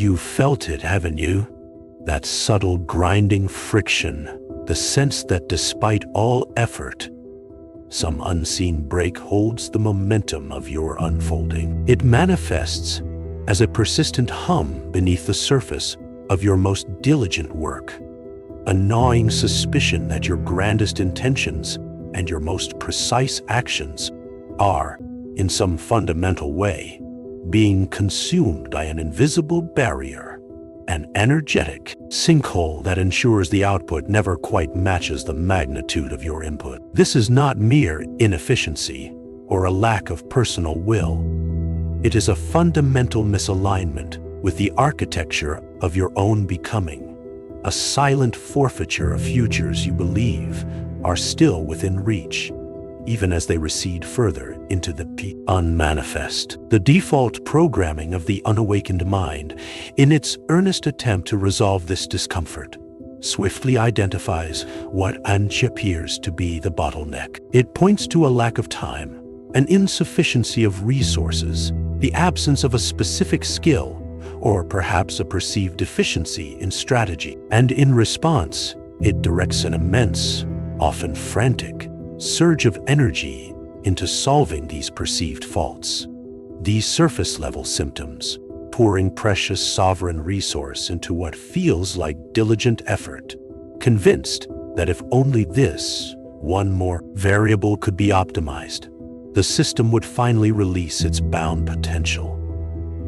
You've felt it, haven't you? That subtle grinding friction, the sense that despite all effort, some unseen brake holds the momentum of your unfolding. It manifests as a persistent hum beneath the surface of your most diligent work, a gnawing suspicion that your grandest intentions and your most precise actions are, in some fundamental way, being consumed by an invisible barrier, an energetic sinkhole that ensures the output never quite matches the magnitude of your input. This is not mere inefficiency or a lack of personal will. It is a fundamental misalignment with the architecture of your own becoming, a silent forfeiture of futures you believe are still within reach, even as they recede further into the unmanifest. The default programming of the unawakened mind, in its earnest attempt to resolve this discomfort, swiftly identifies what appears to be the bottleneck. It points to a lack of time, an insufficiency of resources, the absence of a specific skill, or perhaps a perceived deficiency in strategy. And in response, it directs an immense, often frantic, surge of energy into solving these perceived faults. These surface-level symptoms, pouring precious sovereign resource into what feels like diligent effort, convinced that if only this one more variable could be optimized, the system would finally release its bound potential.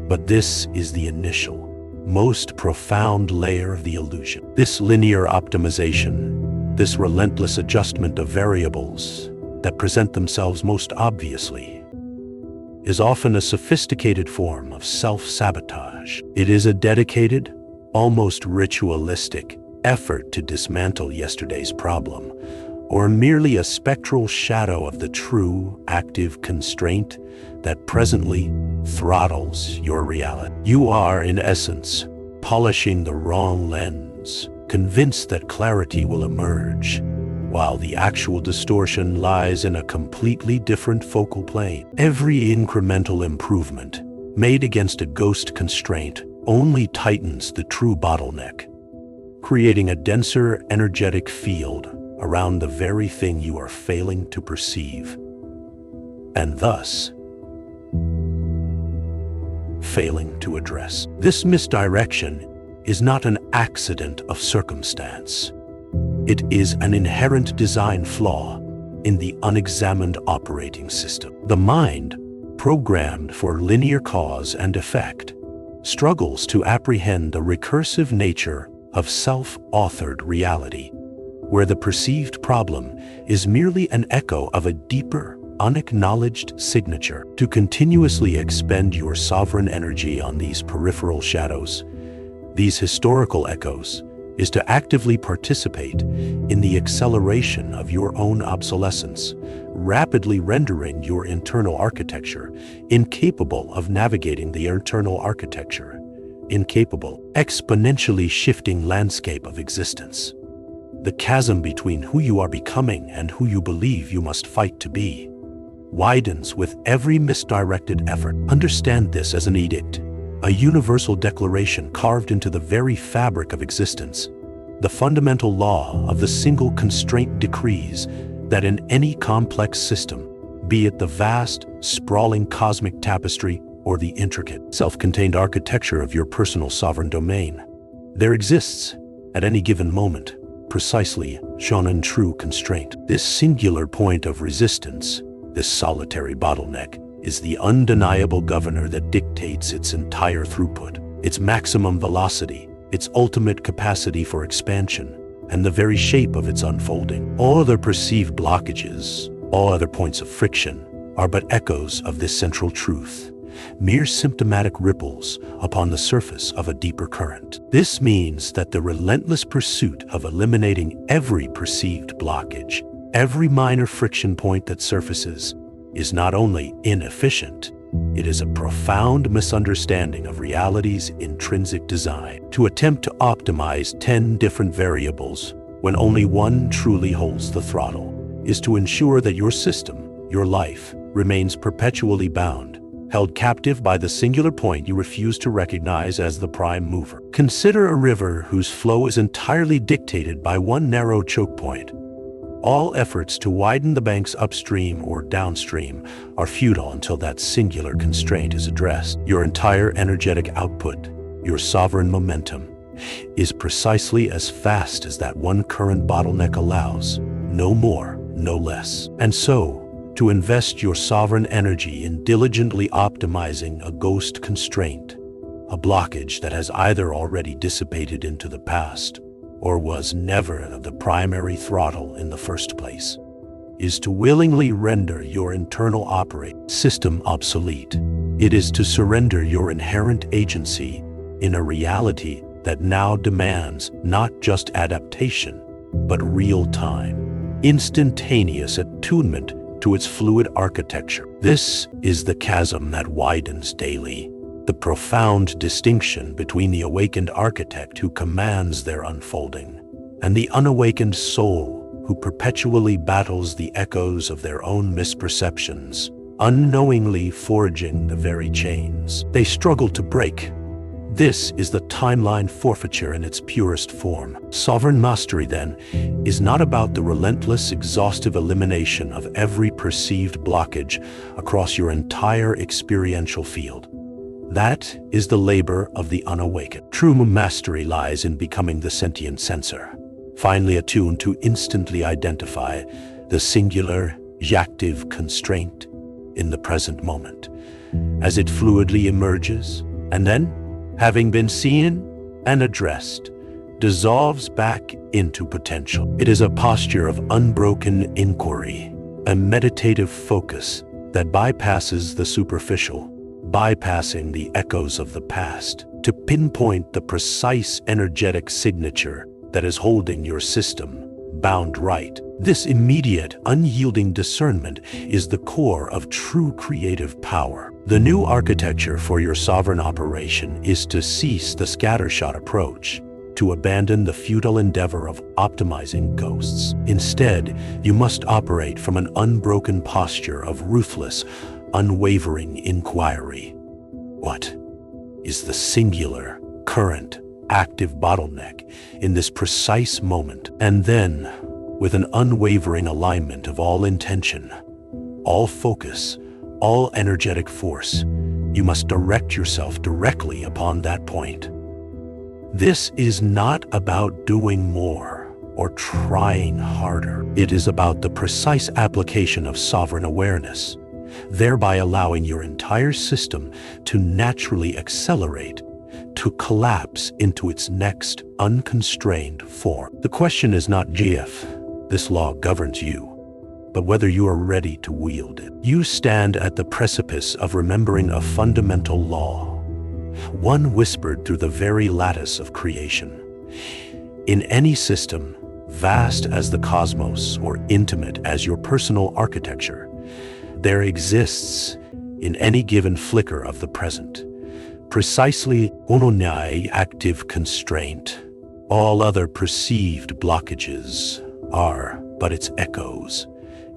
But this is the initial, most profound layer of the illusion. This linear optimization, this relentless adjustment of variables that present themselves most obviously, is often a sophisticated form of self-sabotage. It is a dedicated, almost ritualistic effort to dismantle yesterday's problem, or merely a spectral shadow of the true, active constraint that presently throttles your reality. You are, in essence, polishing the wrong lens, convinced that clarity will emerge, while the actual distortion lies in a completely different focal plane. Every incremental improvement made against a ghost constraint only tightens the true bottleneck, creating a denser, energetic field around the very thing you are failing to perceive, and thus failing to address. This misdirection is not an accident of circumstance. It is an inherent design flaw in the unexamined operating system. The mind, programmed for linear cause and effect, struggles to apprehend the recursive nature of self-authored reality, where the perceived problem is merely an echo of a deeper, unacknowledged signature. To continuously expend your sovereign energy on these peripheral shadows, these historical echoes, is to actively participate in the acceleration of your own obsolescence, rapidly rendering your internal architecture incapable of navigating the internal architecture, incapable, exponentially shifting landscape of existence. The chasm between who you are becoming and who you believe you must fight to be widens with every misdirected effort. Understand this as an edict, a universal declaration carved into the very fabric of existence. The fundamental law of the single constraint decrees that in any complex system, be it the vast, sprawling cosmic tapestry or the intricate, self-contained architecture of your personal sovereign domain, there exists, at any given moment, precisely shown in true constraint. This singular point of resistance, this solitary bottleneck, is the undeniable governor that dictates its entire throughput, its maximum velocity, its ultimate capacity for expansion, and the very shape of its unfolding. All other perceived blockages, all other points of friction, are but echoes of this central truth, mere symptomatic ripples upon the surface of a deeper current. This means that the relentless pursuit of eliminating every perceived blockage, every minor friction point that surfaces, is not only inefficient, it is a profound misunderstanding of reality's intrinsic design. To attempt to optimize 10 different variables when only one truly holds the throttle is to ensure that your system, your life, remains perpetually bound, held captive by the singular point you refuse to recognize as the prime mover. Consider a river whose flow is entirely dictated by one narrow choke point. All efforts to widen the banks upstream or downstream are futile until that singular constraint is addressed. Your entire energetic output, your sovereign momentum, is precisely as fast as that one current bottleneck allows, no more, no less. And so, to invest your sovereign energy in diligently optimizing a ghost constraint, a blockage that has either already dissipated into the past or was never the primary throttle in the first place, is to willingly render your internal operating system obsolete. It is to surrender your inherent agency in a reality that now demands not just adaptation, but real-time, instantaneous attunement to its fluid architecture. This is the chasm that widens daily, the profound distinction between the awakened architect who commands their unfolding and the unawakened soul who perpetually battles the echoes of their own misperceptions, unknowingly forging the very chains they struggle to break. This is the timeline forfeiture in its purest form. Sovereign mastery, then, is not about the relentless, exhaustive elimination of every perceived blockage across your entire experiential field. That is the labor of the unawakened. True mastery lies in becoming the sentient sensor, finely attuned to instantly identify the singular, active constraint in the present moment, as it fluidly emerges, and then, having been seen and addressed, dissolves back into potential. It is a posture of unbroken inquiry, a meditative focus that bypasses the superficial, bypassing the echoes of the past, to pinpoint the precise energetic signature that is holding your system bound right. This immediate, unyielding discernment is the core of true creative power. The new architecture for your sovereign operation is to cease the scattershot approach, to abandon the futile endeavor of optimizing ghosts. Instead, you must operate from an unbroken posture of ruthless, unwavering inquiry. What is the singular, current, active bottleneck in this precise moment? And then, with an unwavering alignment of all intention, all focus, all energetic force, you must direct yourself directly upon that point. This is not about doing more or trying harder. It is about the precise application of sovereign awareness, thereby allowing your entire system to naturally accelerate, to collapse into its next unconstrained form. The question is not if this law governs you, but whether you are ready to wield it. You stand at the precipice of remembering a fundamental law, one whispered through the very lattice of creation. In any system, vast as the cosmos or intimate as your personal architecture, there exists, in any given flicker of the present, precisely ononai active constraint. All other perceived blockages are but its echoes,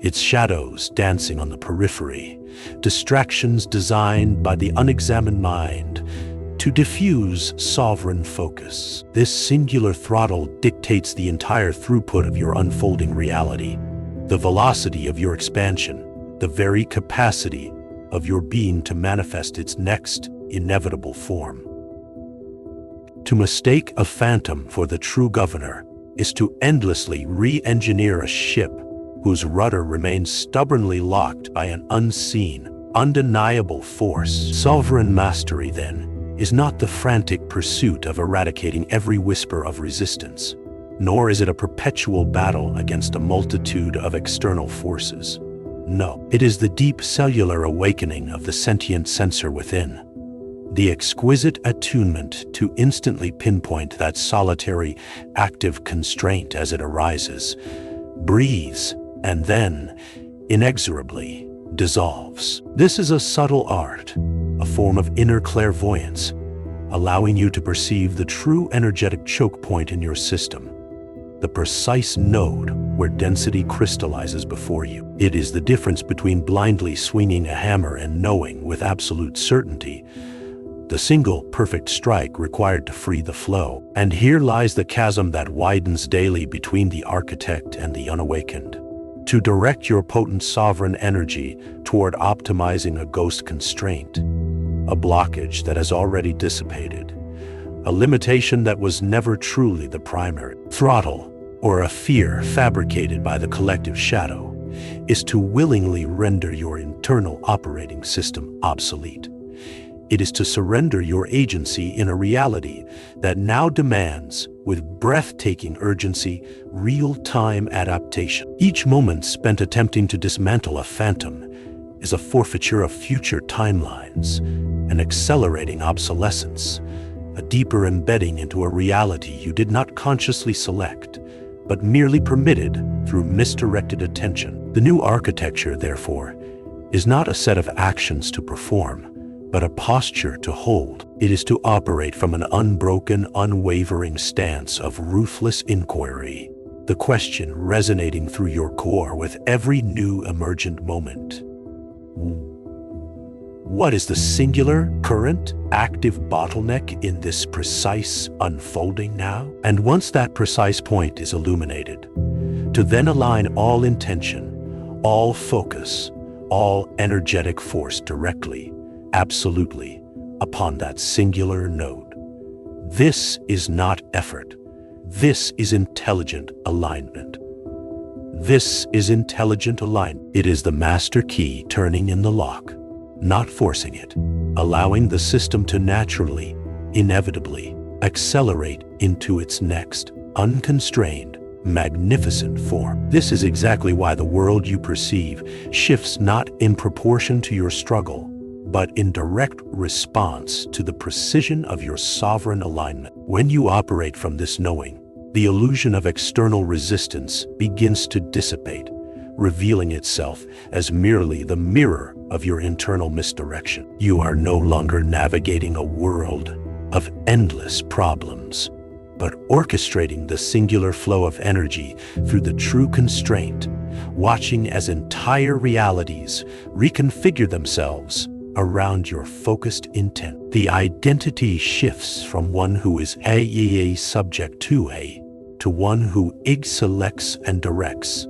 its shadows dancing on the periphery, distractions designed by the unexamined mind to diffuse sovereign focus. This singular throttle dictates the entire throughput of your unfolding reality, the velocity of your expansion, the very capacity of your being to manifest its next inevitable form. To mistake a phantom for the true governor is to endlessly re-engineer a ship whose rudder remains stubbornly locked by an unseen, undeniable force. Sovereign mastery, then, is not the frantic pursuit of eradicating every whisper of resistance, nor is it a perpetual battle against a multitude of external forces. No, it is the deep cellular awakening of the sentient sensor within, the exquisite attunement to instantly pinpoint that solitary, active constraint as it arises, breathes, and then, inexorably, dissolves. This is a subtle art, a form of inner clairvoyance, allowing you to perceive the true energetic choke point in your system, the precise node where density crystallizes before you. It is the difference between blindly swinging a hammer and knowing with absolute certainty the single perfect strike required to free the flow. And here lies the chasm that widens daily between the architect and the unawakened. To direct your potent sovereign energy toward optimizing a ghost constraint, a blockage that has already dissipated, a limitation that was never truly the primary throttle, or a fear fabricated by the collective shadow, is to willingly render your internal operating system obsolete. It is to surrender your agency in a reality that now demands, with breathtaking urgency, real-time adaptation. Each moment spent attempting to dismantle a phantom is a forfeiture of future timelines, an accelerating obsolescence, a deeper embedding into a reality you did not consciously select, but merely permitted through misdirected attention. The new architecture, therefore, is not a set of actions to perform, but a posture to hold. It is to operate from an unbroken, unwavering stance of ruthless inquiry, the question resonating through your core with every new emergent moment. What is the singular, current, active bottleneck in this precise unfolding now? And once that precise point is illuminated, to then align all intention, all focus, all energetic force directly, absolutely, upon that singular node. This is not effort. This is intelligent alignment. This is intelligent alignment. It is the master key turning in the lock, not forcing it, allowing the system to naturally, inevitably, accelerate into its next, unconstrained, magnificent form. This is exactly why the world you perceive shifts not in proportion to your struggle, but in direct response to the precision of your sovereign alignment. When you operate from this knowing, the illusion of external resistance begins to dissipate, revealing itself as merely the mirror of your internal misdirection. You are no longer navigating a world of endless problems, but orchestrating the singular flow of energy through the true constraint, watching as entire realities reconfigure themselves around your focused intent. The identity shifts from one who is a subject to one who selects and directs,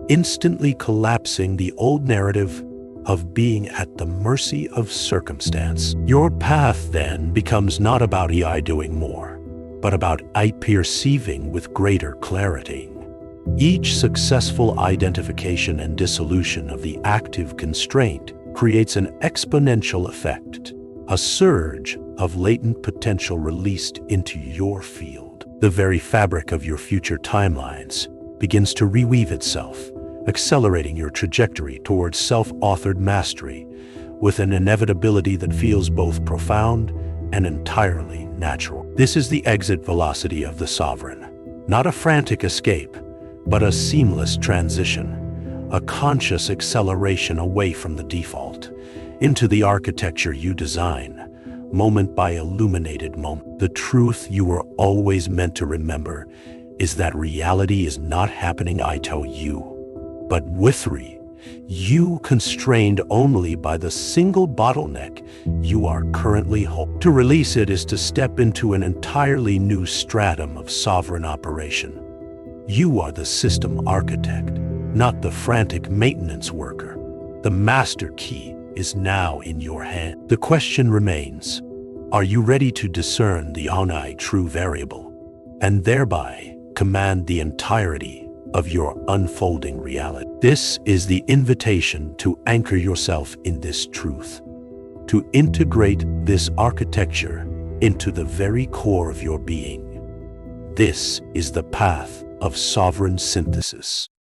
instantly collapsing the old narrative of being at the mercy of circumstance. Your path then becomes not about doing more, but about perceiving with greater clarity. Each successful identification and dissolution of the active constraint creates an exponential effect, a surge of latent potential released into your field. The very fabric of your future timelines begins to reweave itself, accelerating your trajectory towards self-authored mastery with an inevitability that feels both profound and entirely natural. This is the exit velocity of the sovereign, not a frantic escape, but a seamless transition, a conscious acceleration away from the default, into the architecture you design, moment by illuminated moment. The truth you were always meant to remember is that reality is not happening to you, but with you constrained only by the single bottleneck you are currently holding. To release it is to step into an entirely new stratum of sovereign operation. You are the system architect, not the frantic maintenance worker. The master key is now in your hand. The question remains, are you ready to discern the true variable, and thereby command the entirety of your unfolding reality? This is the invitation to anchor yourself in this truth, to integrate this architecture into the very core of your being. This is the path of sovereign synthesis.